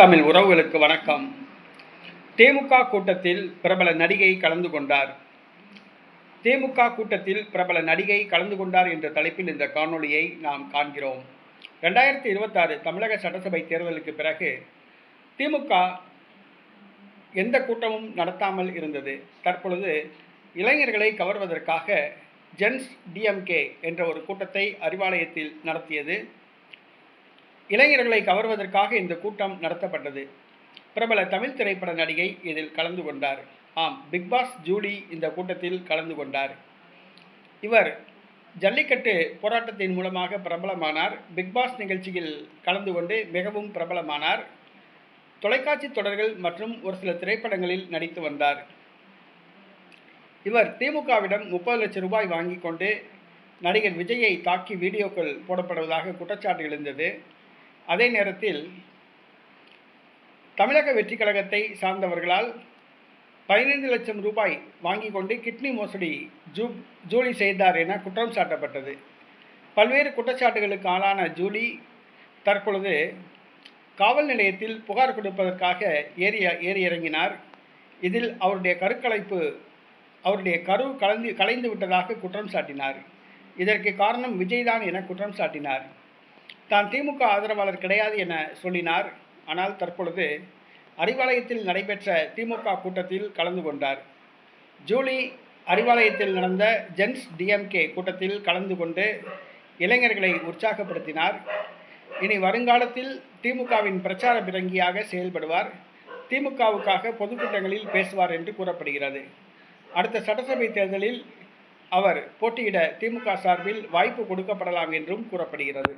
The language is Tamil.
தமிழ் உறவுகளுக்கு வணக்கம். தேமுக கூட்டத்தில் பிரபல நடிகை கலந்து கொண்டார். தேமுக கூட்டத்தில் பிரபல நடிகை கலந்து கொண்டார் என்ற தலைப்பில் இந்த காணொளியை நாம் காண்கிறோம். 2026 தமிழக சட்டசபை தேர்தலுக்கு பிறகு திமுக எந்த கூட்டமும் நடத்தாமல் இருந்தது. தற்பொழுது இளைஞர்களை கவர்வதற்காக ஜென்ஸ் டிஎம்கே என்ற ஒரு கூட்டத்தை அறிவாலயத்தில் நடத்தியது. இளைஞர்களை கவர்வதற்காக இந்த கூட்டம் நடத்தப்பட்டது. பிரபல தமிழ் திரைப்பட நடிகை இதில் கலந்து கொண்டார். ஆம், பிக்பாஸ் ஜூலி இந்த கூட்டத்தில் கலந்து கொண்டார். இவர் ஜல்லிக்கட்டு போராட்டத்தின் மூலமாக பிரபலமானார். பிக்பாஸ் நிகழ்ச்சியில் கலந்து கொண்டு மிகவும் பிரபலமானார். தொலைக்காட்சி தொடர்கள் மற்றும் ஒரு சில திரைப்படங்களில் நடித்து வந்தார். இவர் திமுகவிடம் 30 லட்சம் ரூபாய் வாங்கி கொண்டு நடிகர் விஜயை தாக்கி வீடியோக்கள் போடப்படுவதாக குற்றச்சாட்டு எழுந்தது. அதே நேரத்தில் தமிழக வெற்றி கழகத்தை சார்ந்தவர்களால் 15 லட்சம் ரூபாய் வாங்கி கொண்டு கிட்னி மோசடி ஜூலி செய்தார் என குற்றம் சாட்டப்பட்டது. பல்வேறு குற்றச்சாட்டுகளுக்கு ஆளான ஜூலி தற்பொழுது காவல் நிலையத்தில் புகார் கொடுப்பதற்காக ஏறி இறங்கினார். இதில் அவருடைய கரு கலைந்து விட்டதாக குற்றம் சாட்டினார். இதற்கு காரணம் விஜய்தான் என குற்றம் சாட்டினார். தான் திமுக ஆதரவாளர் கிடையாது என சொல்லினார். ஆனால் தற்பொழுது அறிவாலயத்தில் நடைபெற்ற திமுக கூட்டத்தில் கலந்து கொண்டார். ஜூலி அறிவாலயத்தில் நடந்த ஜென்ஸ் டிஎம்கே கூட்டத்தில் கலந்து கொண்டு இளைஞர்களை உற்சாகப்படுத்தினார். இனி வருங்காலத்தில் திமுகவின் பிரச்சார பிறங்கியாக செயல்படுவார். திமுகவுக்காக பொதுக்கூட்டங்களில் பேசுவார் என்று கூறப்படுகிறது. அடுத்த சட்டசபை தேர்தலில் அவர் போட்டியிட திமுக சார்பில் வாய்ப்பு கொடுக்கப்படலாம் என்றும் கூறப்படுகிறது.